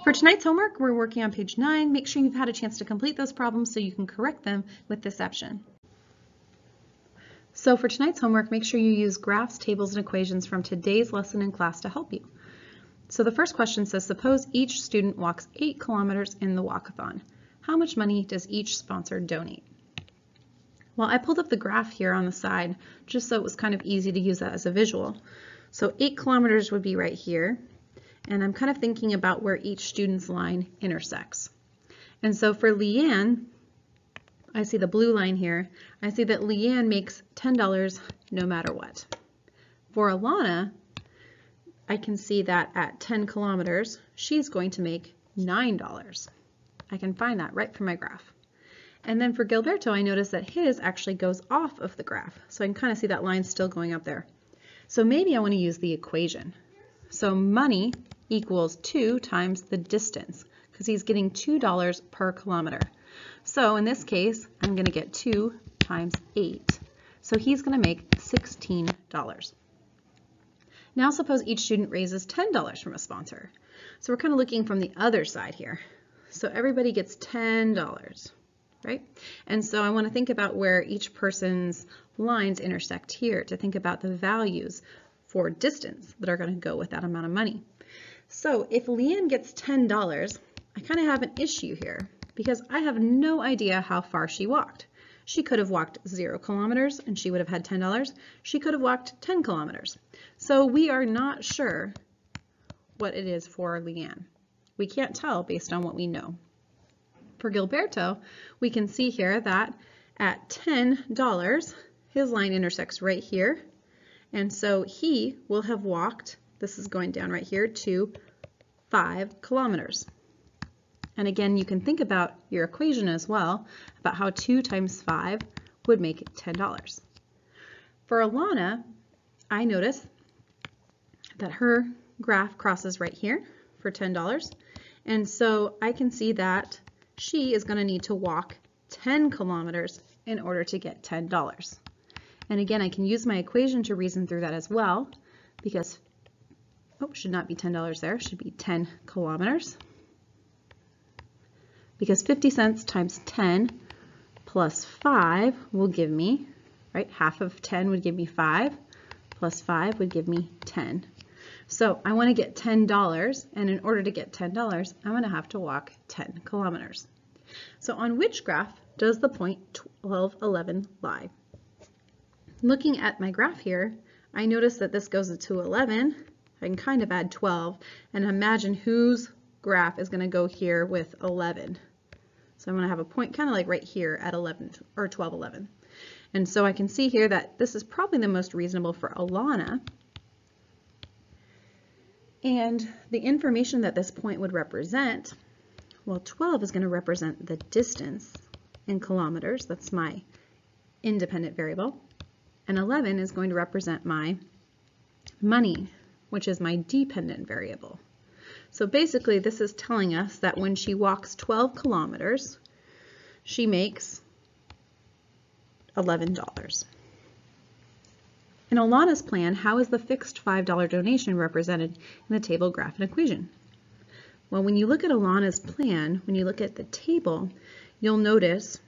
For tonight's homework, we're working on page 9. Make sure you've had a chance to complete those problems so you can correct them with deception. So for tonight's homework, make sure you use graphs, tables, and equations from today's lesson in class to help you. So the first question says, suppose each student walks 8 kilometers in the walkathon. How much money does each sponsor donate? Well, I pulled up the graph here on the side just so it was kind of easy to use that as a visual. So 8 kilometers would be right here. And I'm kind of thinking about where each student's line intersects. And so for Leanne, I see the blue line here. I see that Leanne makes $10 no matter what. For Alana, I can see that at 10 kilometers, she's going to make $9. I can find that right from my graph. And then for Gilberto, I notice that his actually goes off of the graph. So I can kind of see that line still going up there. So maybe I want to use the equation. So money equals 2 times the distance, because he's getting $2 per kilometer. So in this case, I'm going to get 2 times 8. So he's going to make $16. Now suppose each student raises $10 from a sponsor. So we're kind of looking from the other side here. So everybody gets $10, right? And so I want to think about where each person's lines intersect here to think about the values for distance that are going to go with that amount of money. So if Leanne gets $10, I kind of have an issue here because I have no idea how far she walked. She could have walked 0 kilometers and she would have had $10. She could have walked 10 kilometers. So we are not sure what it is for Leanne. We can't tell based on what we know. For Gilberto, we can see here that at $10, his line intersects right here. And so he will have walked, this is going down right here, to 5 kilometers. And again, you can think about your equation as well, about how 2 times 5 would make $10. For Alana, I notice that her graph crosses right here for $10. And so I can see that she is going to need to walk 10 kilometers in order to get $10. And again, I can use my equation to reason through that as well, because, should not be $10 there, should be 10 kilometers. Because 50 cents times 10 plus 5 will give me, right, half of 10 would give me 5, plus 5 would give me 10. So I want to get $10, and in order to get $10, I'm going to have to walk 10 kilometers. So on which graph does the point 12, 11 lie? Looking at my graph here, I notice that this goes to 11. I can kind of add 12 and imagine whose graph is going to go here with 11. So I'm going to have a point kind of like right here at 11 or 12, 11. And so I can see here that this is probably the most reasonable for Alana. And the information that this point would represent, well, 12 is going to represent the distance in kilometers. That's my independent variable. And 11 is going to represent my money, which is my dependent variable. So basically, this is telling us that when she walks 12 kilometers, she makes $11. In Alana's plan, how is the fixed $5 donation represented in the table, graph, and equation? Well, when you look at Alana's plan, when you look at the table, you'll notice,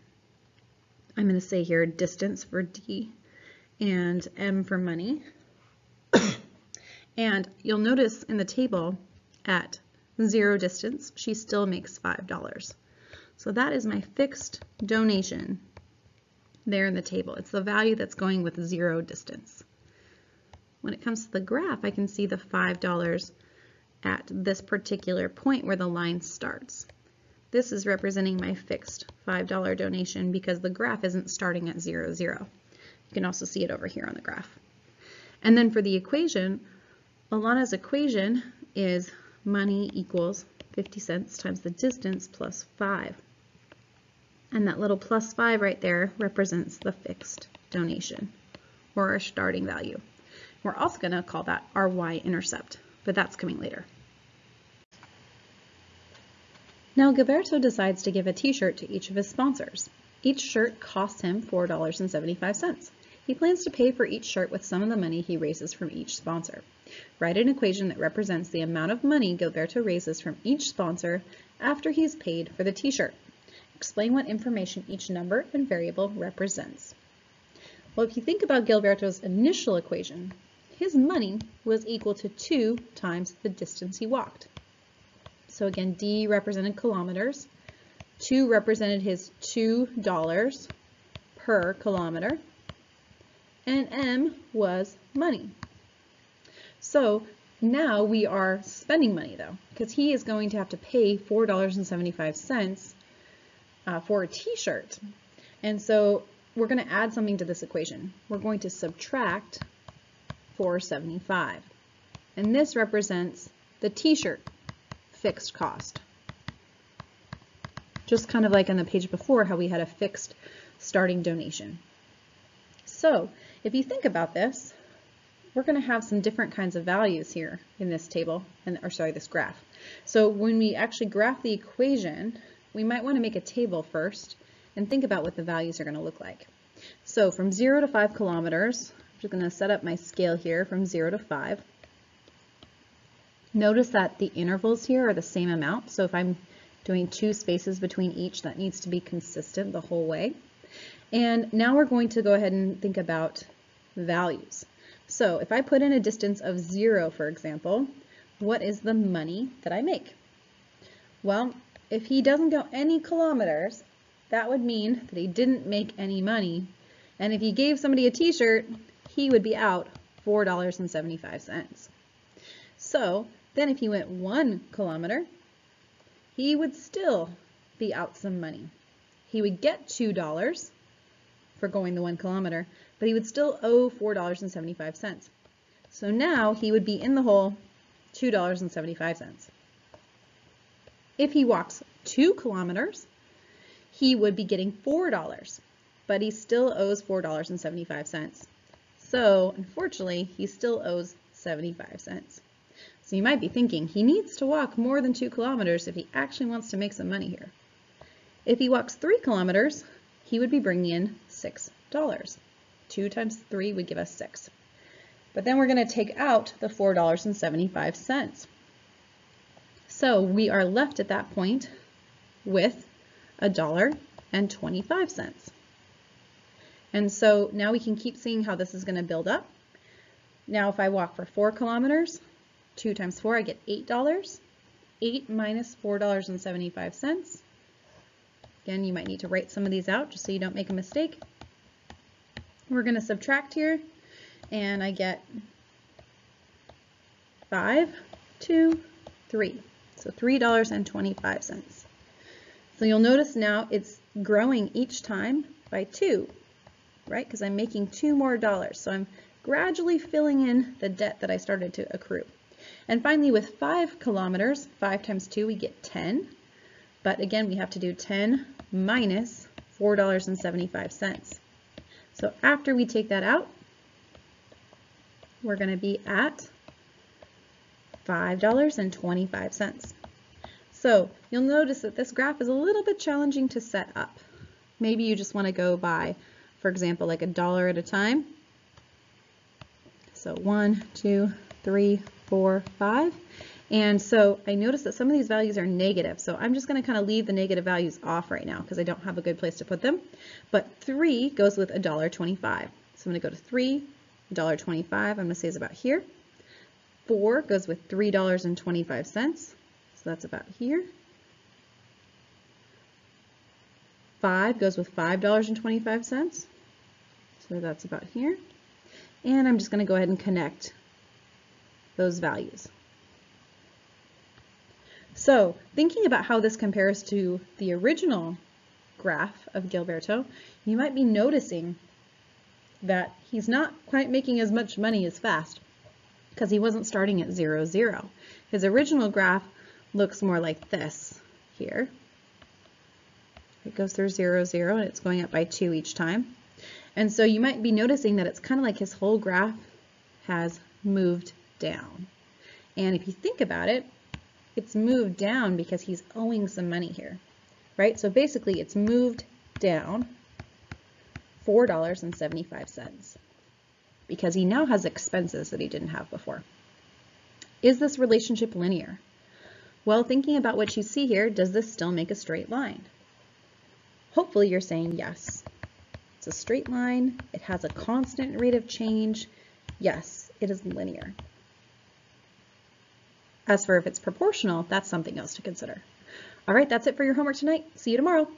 I'm going to say here, distance for D, and M for money. And you'll notice in the table at 0 distance, she still makes $5. So that is my fixed donation there in the table. It's the value that's going with 0 distance. When it comes to the graph, I can see the $5 at this particular point where the line starts. This is representing my fixed $5 donation because the graph isn't starting at 0, 0. You can also see it over here on the graph. And then for the equation, Alana's equation is money equals 50 cents times the distance plus 5. And that little plus 5 right there represents the fixed donation, or our starting value. We're also going to call that our y-intercept, but that's coming later. Now Gilberto decides to give a t-shirt to each of his sponsors. Each shirt costs him $4.75. He plans to pay for each shirt with some of the money he raises from each sponsor. Write an equation that represents the amount of money Gilberto raises from each sponsor after he's paid for the t-shirt. Explain what information each number and variable represents. Well, if you think about Gilberto's initial equation, his money was equal to 2 times the distance he walked. So again, D represented kilometers, 2 represented his $2 per kilometer, and M was money. So now we are spending money though, because he is going to have to pay $4.75 for a t-shirt. And so we're going to add something to this equation. We're going to subtract $4.75. And this represents the t-shirt fixed cost. Just kind of like on the page before how we had a fixed starting donation. So if you think about this, we're going to have some different kinds of values here in this table, this graph. So when we actually graph the equation, we might want to make a table first and think about what the values are going to look like. So from 0 to 5 kilometers, I'm just going to set up my scale here from 0 to 5. Notice that the intervals here are the same amount. So if I'm doing 2 spaces between each, that needs to be consistent the whole way. And now we're going to go ahead and think about values. So if I put in a distance of 0, for example, what is the money that I make? Well, if he doesn't go any kilometers, that would mean that he didn't make any money. And if he gave somebody a t-shirt, he would be out $4.75. So then if he went 1 kilometer, he would still be out some money. He would get $2 for going the 1 kilometer, but he would still owe $4.75. So now he would be in the hole $2.75. If he walks 2 kilometers, he would be getting $4, but he still owes $4.75. So unfortunately, he still owes 75 cents. So you might be thinking, he needs to walk more than 2 kilometers if he actually wants to make some money here. If he walks 3 kilometers, he would be bringing in $6. 2 times 3 would give us 6. But then we're going to take out the $4.75. So we are left at that point with $1.25. And so now we can keep seeing how this is going to build up. Now if I walk for 4 kilometers, 2 times 4, I get $8. 8 minus $4.75. Again, you might need to write some of these out just so you don't make a mistake. We're going to subtract here, and I get 5, 2, 3. So $3.25. So you'll notice now it's growing each time by 2, right? Because I'm making 2 more dollars. So I'm gradually filling in the debt that I started to accrue. And finally, with 5 kilometers, 5 times 2, we get 10. But again, we have to do 10 minus $4.75. So after we take that out, we're going to be at $5.25. So you'll notice that this graph is a little bit challenging to set up. Maybe you just want to go by, for example, like $1 at a time. So 1, 2, 3, 4, 5. And so I notice that some of these values are negative. So I'm just going to kind of leave the negative values off right now because I don't have a good place to put them. But 3 goes with $1.25. So I'm going to go to 3, $1.25, I'm going to say is about here. 4 goes with $3.25. So that's about here. 5 goes with $5.25. So that's about here. And I'm just going to go ahead and connect those values. So thinking about how this compares to the original graph of Gilberto, you might be noticing that he's not quite making as much money as fast because he wasn't starting at 0, 0. His original graph looks more like this here. It goes through 0, 0, and it's going up by 2 each time. And so you might be noticing that it's kind of like his whole graph has moved down. And if you think about it, it's moved down because he's owing some money here, right? So basically it's moved down $4.75 because he now has expenses that he didn't have before. Is this relationship linear? Well, thinking about what you see here, does this still make a straight line? Hopefully you're saying yes. It's a straight line. It has a constant rate of change. Yes, it is linear. As for if it's proportional, that's something else to consider. All right, that's it for your homework tonight. See you tomorrow.